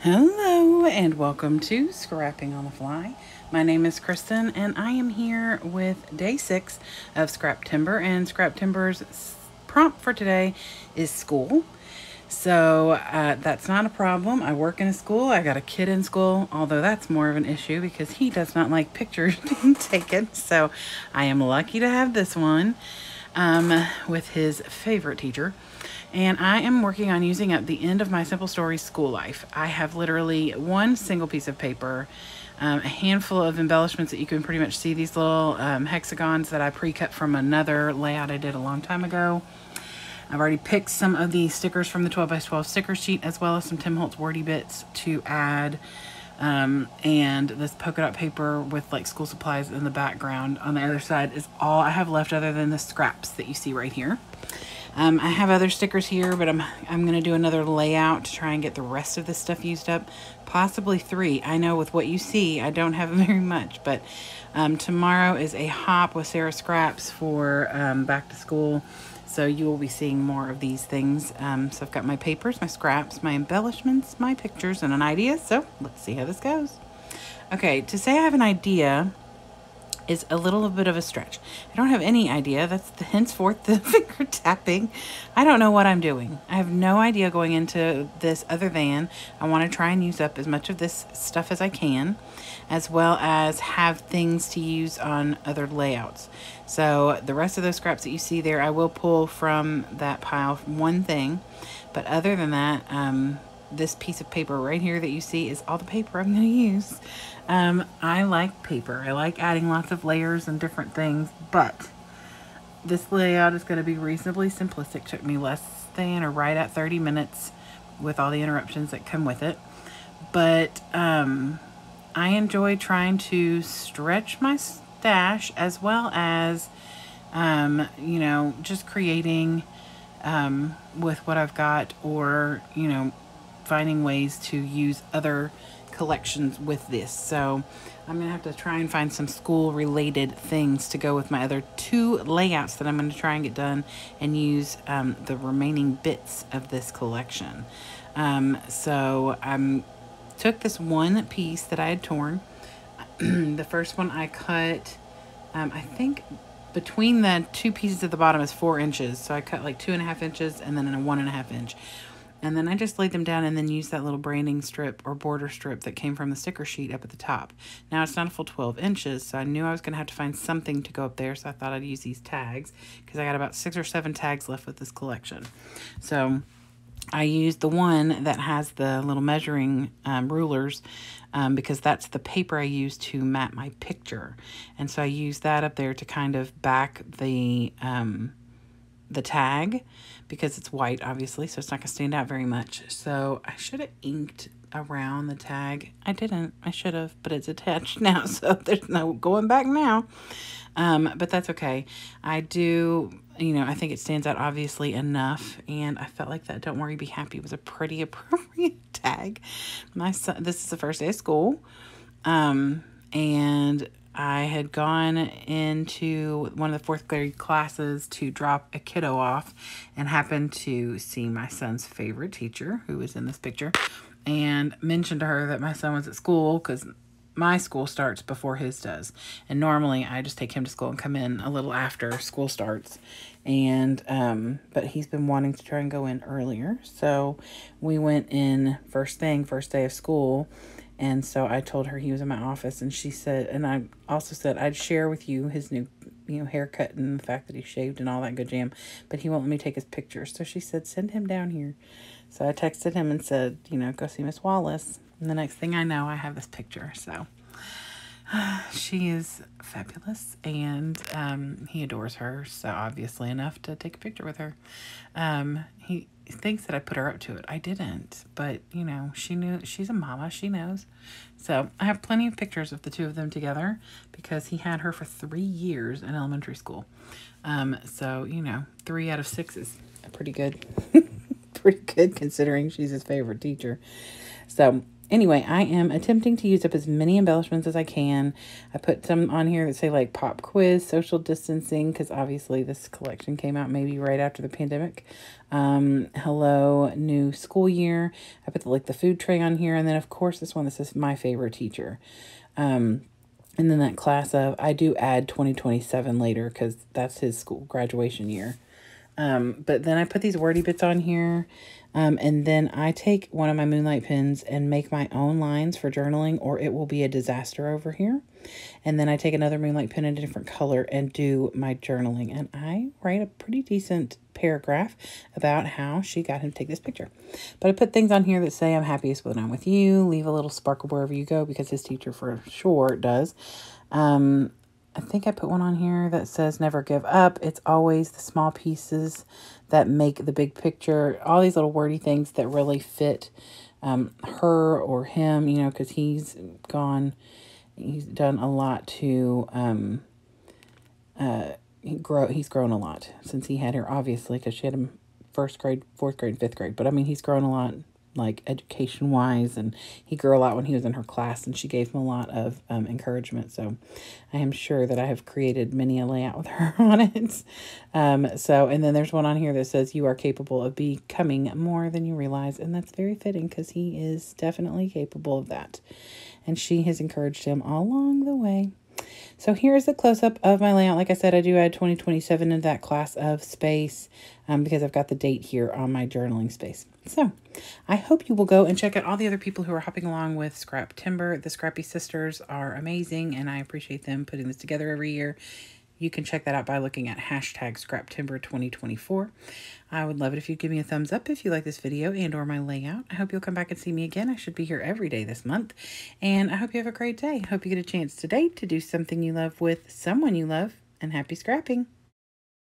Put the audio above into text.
Hello and welcome to Scrapping on the Fly. My name is Kristen and I am here with day 6 of Scrap Timber, and Scrap Timber's prompt for today is school. So that's not a problem. I work in a school. I got a kid in school, although that's more of an issue because he does not like pictures being taken. So I am lucky to have this one with his favorite teacher. And I am working on using up the end of my Simple Stories school life. I have literally one single piece of paper, a handful of embellishments that you can pretty much see, these little hexagons that I pre-cut from another layout I did a long time ago. I've already picked some of the stickers from the 12 by 12 sticker sheet, as well as some Tim Holtz Wordy bits to add. And this polka dot paper with like school supplies in the background on the other side is all I have left other than the scraps that you see right here. I have other stickers here, but I'm going to do another layout to try and get the rest of this stuff used up. Possibly 3. I know with what you see, I don't have very much, but tomorrow is a hop with Sarah Scraps for back to school. So you will be seeing more of these things. So I've got my papers, my scraps, my embellishments, my pictures, and an idea. So let's see how this goes. Okay, to say I have an idea is a little bit of a stretch. I don't have any idea. That's henceforth the finger tapping. I don't know what I'm doing. I have no idea going into this other than I want to try and use up as much of this stuff as I can, as well as have things to use on other layouts. So the rest of those scraps that you see there, I will pull from that pile one thing. But other than that, this piece of paper right here that you see is all the paper I'm going to use. I like paper. I like adding lots of layers and different things, but this layout is going to be reasonably simplistic. Took me less than or right at 30 minutes with all the interruptions that come with it. But I enjoy trying to stretch my stash as well as, just creating with what I've got, or, finding ways to use other collections with this. So I'm gonna have to try and find some school related things to go with my other 2 layouts that I'm going to try and get done and use the remaining bits of this collection. So I took this one piece that I had torn. The first one I cut, I think between the 2 pieces at the bottom is 4 inches. So I cut like 2.5 inches and then a 1.5 inch. And then I just laid them down and then used that little branding strip or border strip that came from the sticker sheet up at the top. Now it's not a full 12 inches, so I knew I was going to have to find something to go up there, so I thought I'd use these tags because I got about 6 or 7 tags left with this collection. So I used the one that has the little measuring rulers because that's the paper I used to map my picture. And so I used that up there to kind of back the tag, because it's white obviously, so it's not gonna stand out very much. So I should have inked around the tag. I didn't. I should have, but it's attached now, so there's no going back now. But that's okay. I do, I think it stands out obviously enough, and I felt like that Don't Worry, Be Happy was a pretty appropriate tag. My son, this is the first day of school, and I had gone into one of the 4th grade classes to drop a kiddo off and happened to see my son's favorite teacher, who was in this picture, and mentioned to her that my son was at school because my school starts before his does. And normally I just take him to school and come in a little after school starts. And, but he's been wanting to try and go in earlier. So we went in first day of school. And so I told her he was in my office, and she said, and I also said I'd share with you his new, haircut and the fact that he shaved and all that good jam, but he won't let me take his picture. So she said, send him down here. So I texted him and said, go see Miss Wallace. And the next thing I know, I have this picture. So she is fabulous, and he adores her, so obviously enough to take a picture with her. He thinks that I put her up to it. I didn't, but she knew. She's a mama, she knows. So I have plenty of pictures of the 2 of them together because he had her for 3 years in elementary school. So 3 out of 6 is pretty good. Pretty good considering she's his favorite teacher. So Anyway, I am attempting to use up as many embellishments as I can. I put some on here that say like pop quiz, social distancing, because obviously this collection came out maybe right after the pandemic. Hello, new school year. I put the food tray on here. And then of course this one that says my favorite teacher. And then that class of, I do add 2027 later because that's his school graduation year. But then I put these wordy bits on here. And then I take one of my Moonlight pens and make my own lines for journaling, or it will be a disaster over here. And then I take another Moonlight pen in a different color and do my journaling. And I write a pretty decent paragraph about how she got him to take this picture. But I put things on here that say, I'm happiest when I'm with you. Leave a little sparkle wherever you go, because his teacher for sure does. I think I put one on here that says never give up. It's always the small pieces that make the big picture. All these little wordy things that really fit her or him, you know, because he's done a lot to he's grown a lot since he had her, obviously, because she had him 1st grade, 4th grade, 5th grade. But I mean, he's grown a lot, like education wise, and he grew a lot when he was in her class, and she gave him a lot of encouragement. So I am sure that I have created many a layout with her on it. And then there's one on here that says you are capable of becoming more than you realize, and that's very fitting because he is definitely capable of that, and she has encouraged him all along the way. So here's a close-up of my layout. Like I said, I do add 2027 in that class of space because I've got the date here on my journaling space. So I hope you will go and check out all the other people who are hopping along with Scrap Timber. The Scrappy Sisters are amazing, and I appreciate them putting this together every year. You can check that out by looking at #ScrapTimber2024. I would love it if you'd give me a thumbs up if you like this video and or my layout. I hope you'll come back and see me again. I should be here every day this month. And I hope you have a great day. I hope you get a chance today to do something you love with someone you love. And happy scrapping.